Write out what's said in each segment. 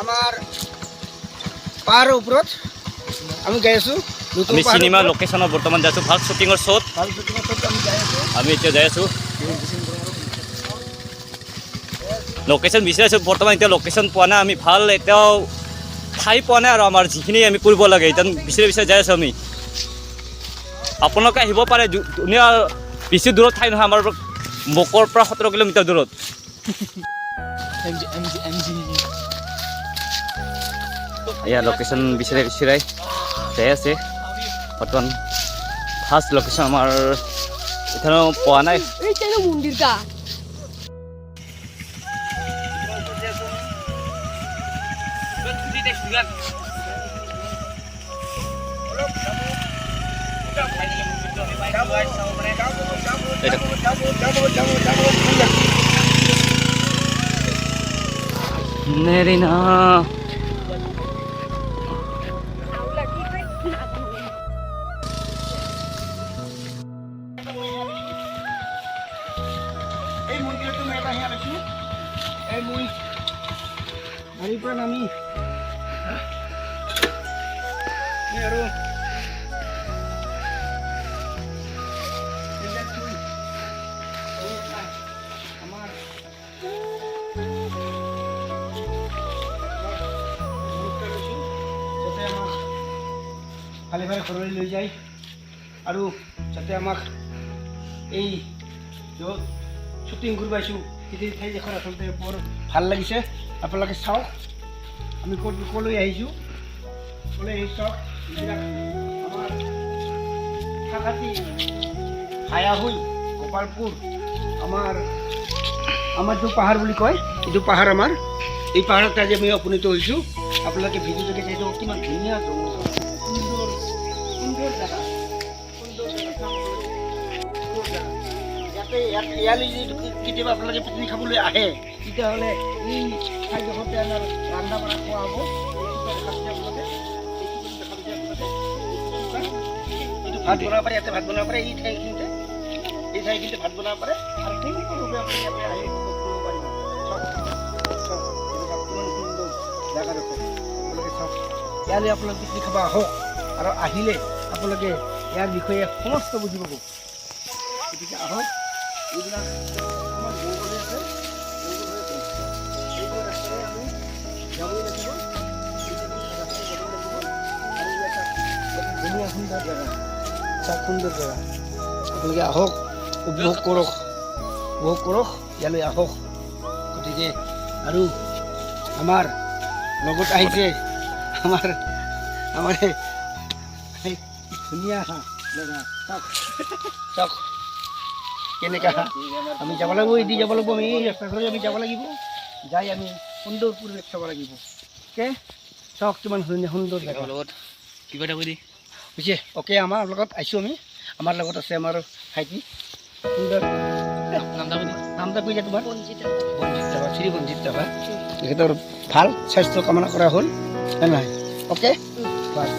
আমাৰ পাহাৰৰ ওপৰত আমি গাই আছোঁ। আমি চিনেমা লোকেশ্যনত বৰ্তমান যাই আছোঁ। ভাল শ্বুটিঙৰ শ্বট আমি গাই আছোঁ। আমি এতিয়া যাই আছোঁ। লোকেশ্যন বিচাৰি আছোঁ। বৰ্তমান এতিয়া লোকেশ্যন পোৱা নাই। আমি ভাল এতিয়াও ঠাই পোৱা নাই আৰু আমাৰ যিখিনি আমি কৰিব লাগে এতিয়া বিচাৰি যাই আছোঁ আমি। আপোনালোকে আহিব পাৰে, ধুনীয়া বেছি দূৰত ঠাই নহয়, আমাৰ মকৰ পৰা 17 কিলোমিটাৰ দূৰত। এয়া লোকেশ্যন বিচাৰি যাই আছে। বৰ্তমান ফাৰ্ষ্ট লোকেশ্যন আমাৰ এতিয়াও পোৱা নাই। মন্দিৰটা নেৰিনা এই মন্দিৰটো মই এটা সেয়া পাইছোঁ। এই মই গাড়ীৰ পৰা নামি আৰু আমাৰ যাতে আমাক ভালে ভালে ঘৰলৈ লৈ যায় আৰু যাতে আমাক এই য'ত শ্বুটিং কৰিব আহিছোঁ সেই ঠাইডোখৰ আচলতে বৰ ভাল লাগিছে। আপোনালোকে চাওক আমি ক'লৈ আহিছোঁ। ক'লৈ আহিছোঁ চাওক। এইবিলাক আমাৰ সাকাতি হায়াহুই গোপালপুৰ আমাৰ যিটো পাহাৰ বুলি কয় এইটো পাহাৰ আমাৰ এই পাহাৰত আজি আমি উপনীত হৈছোঁ। আপোনালোকে ভিডিঅ'টো দেখে এইটো কিমান ধুনীয়া সুন্দৰ সুন্দৰ জেগা ইয়ালৈ যদি কেতিয়াবা আপোনালোকে পিকনিক খাবলৈ আহে তেতিয়াহ'লে এই ঠাইডোখৰতে আমাৰ ৰন্ধা বঢ়া খোৱা হ'ব। এইটো ভাত বনাব পাৰে, ইয়াতে ভাত বনাব পাৰে। এই ঠাইখিনিতে ভাত বনাব পাৰে আৰু সম্পূৰ্ণৰূপে আপুনি ইয়াতে আহি উপভোগ কৰিব পাৰিব। চাওক কিমান সুন্দৰ জেগাডোখৰ আপোনালোকে চাওক। ইয়ালৈ আপোনালোকে পিকনিক খাব আহক আৰু আহিলে আপোনালোকে ইয়াৰ বিষয়ে সমস্ত বুজি পাব। গতিকে আহক। এইবিলাক আমাৰ জংঘল হৈ আছে, এইবোৰ ৰাস্তাৰে আমি যাবই লাগিব আৰু এটা ধুনীয়া সুন্দৰ জেগা, চাওক সুন্দৰ জেগা। আপোনালোকে আহক, উপভোগ কৰক ইয়ালৈ আহক। গতিকে আৰু আমাৰ লগত আহিছে আমাৰ ধুনীয়া জেগা চাওক কেনেকা আমি যাব লাগিব। এদি যাব লাগিব, আমি এই ৰাস্তাঘৰে আমি যাব লাগিব। যাই আমি সুন্দৰ পৰিৱেশ চাব লাগিব। অ'কে চাওক কিমান ধুনীয়া সুন্দৰ জেগা লগত কিবা এটা কৰি বুজিছে। অ'কে আমাৰ লগত আহিছোঁ আমি। আমাৰ লগত আছে আমাৰ ভাইটি সুন্দৰ নামটা কৈ যায় তোমাৰ বঞ্জিত ৰাভা, শ্ৰী বঞ্জিত ৰাভা। তেখেতৰ ভাল স্বাস্থ্য কামনা কৰা হ'ল হয় নহয়? অ'কে বাছ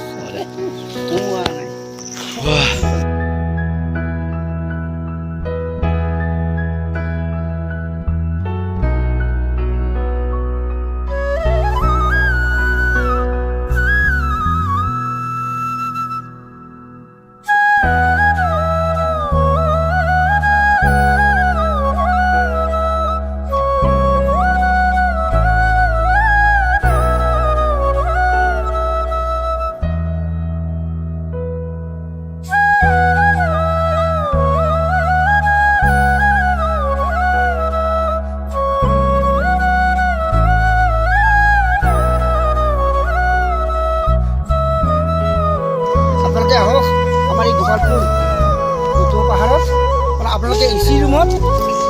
নাই আহক আমাৰ এই গোপালপুৰ উচ্চ পাহাৰত। আপোনালোকে এচি ৰুমত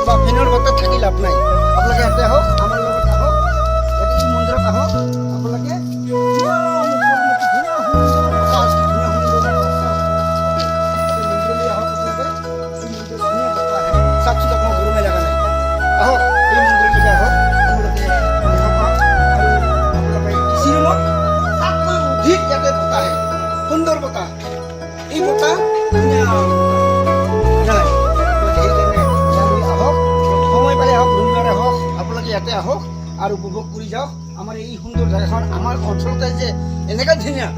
বা ফেনৰ বতাহত থাকি লাভ নাই। আপোনালোকে ইয়াতে আহক, আমাৰ লগত আহক, ইয়াতে এই মন্দিৰত আহক। আপোনালোকে চাওকচোন আপোনাৰ গৰমে লগা নাই। আহক এই মন্দিৰলৈকে আহক। আপোনালোকে এচি ৰুমত তাতকৈ অধিক ইয়াতে বতাহ আহে, সুন্দৰ বতাহ। এই বতাহ আহক, সময় পালে আহক, ৰবিবাৰে আহক, আপোনালোকে ইয়াতে আহক আৰু উপভোগ কৰি যাওক আমাৰ এই সুন্দৰ জেগাখন আমাৰ অঞ্চলতে যে এনেকুৱা ধুনীয়া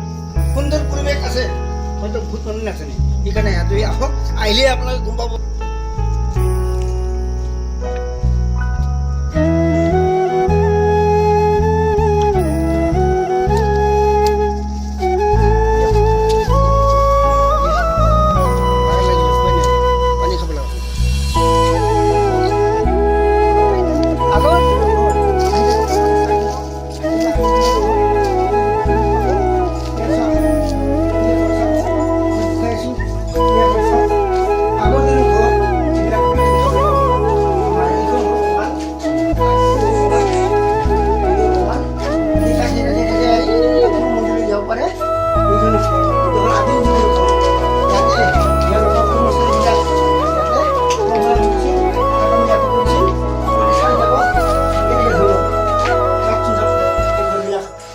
সুন্দৰ পৰিৱেশ আছে হয়তো বহুত মানুহ নাজানে সেইকাৰণে ইয়াতে আহক আহিলে আপোনালোকে গম পাব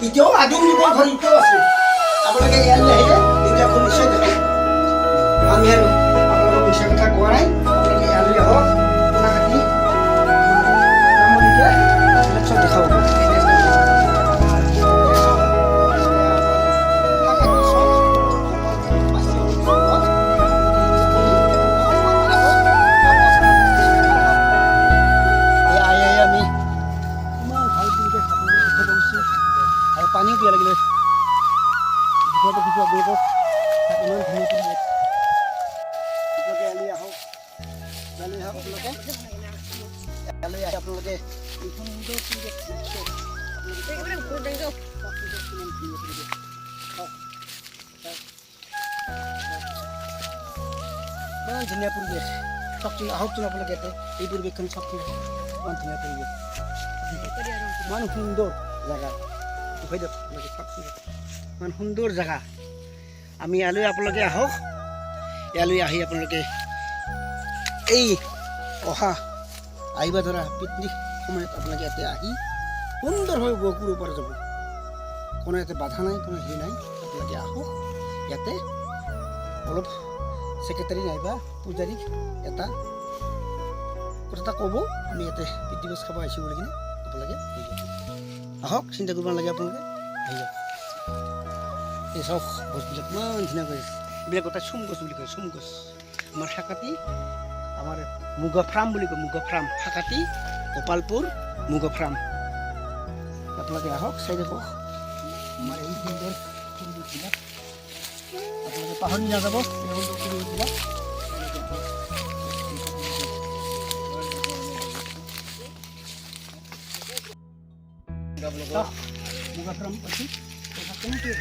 এতিয়াও আদিম যুগৰ ঘৰ এতিয়াও আছে আপোনালোকে ইয়ালৈ আহিলে এইবিলাক ঘৰ নিশ্চয় দেখাব আমি আৰু আপোনালোকক মিছা কথা কোৱা নাই আপোনালোকে ইয়ালৈ আহক আপোনাৰ কাটি এইবিলাক চব দেখাব আৰু পানীও পিয়া লাগিলে ভিতৰতে কিছু আপোনালোকক তাত ইমান ধুনীয়া পৰিৱেশ আপোনালোকে ইয়ালৈ আহক আপোনালোকে ইয়ালৈ আহি আপোনালোকে এই সুন্দৰ পৰিৱেশ ইমান ধুনীয়া পৰিৱেশ চাওকচোন আহকচোন আপোনালোকে ইয়াতে এই পৰিৱেশখন চাওকচোন ইমান ধুনীয়া পৰিৱেশ ইমান সুন্দৰ জেগা ইমান সুন্দৰ জেগা আমি ইয়ালৈ আপোনালোকে আহক ইয়ালৈ আহি আপোনালোকে এই অহা আহিব ধৰা পিকনিক সময়ত আপোনালোকে ইয়াতে আহি সুন্দৰভাৱে উপভোগ কৰিব পৰা যাব কোনো ইয়াতে বাধা নাই কোনো হেৰি নাই আপোনালোকে আহক ইয়াতে অলপ ছেক্ৰেটাৰী নাইবা পূজাৰীক এটা কথা এটা ক'ব আমি ইয়াতে পিকনিক খাব আহিছোঁ বুলি কিনে আপোনালোকে আহক চিন্তা কৰিব নালাগে আপোনালোকে আহি যাওক এই চাওক গছবিলাক ইমান ধুনীয়া গছ এইবিলাক গোটেই চোম গছ বুলি কয় চোম গছ আমাৰ সাকাতি আমাৰ মুগা ফাৰ্ম বুলি কয় মুগা ফাৰ্ম সাকাতি গোপালপুৰ মুগা ফাৰ্ম আপোনালোকে আহক চাই দেখক আমাৰ এই সুন্দৰ ফুলবিলাক আপোনালোকে পাহৰি নাযাব এই সুন্দৰ ফুলবিলাক মুগা ফাৰ্ম আছে কেনেকৈ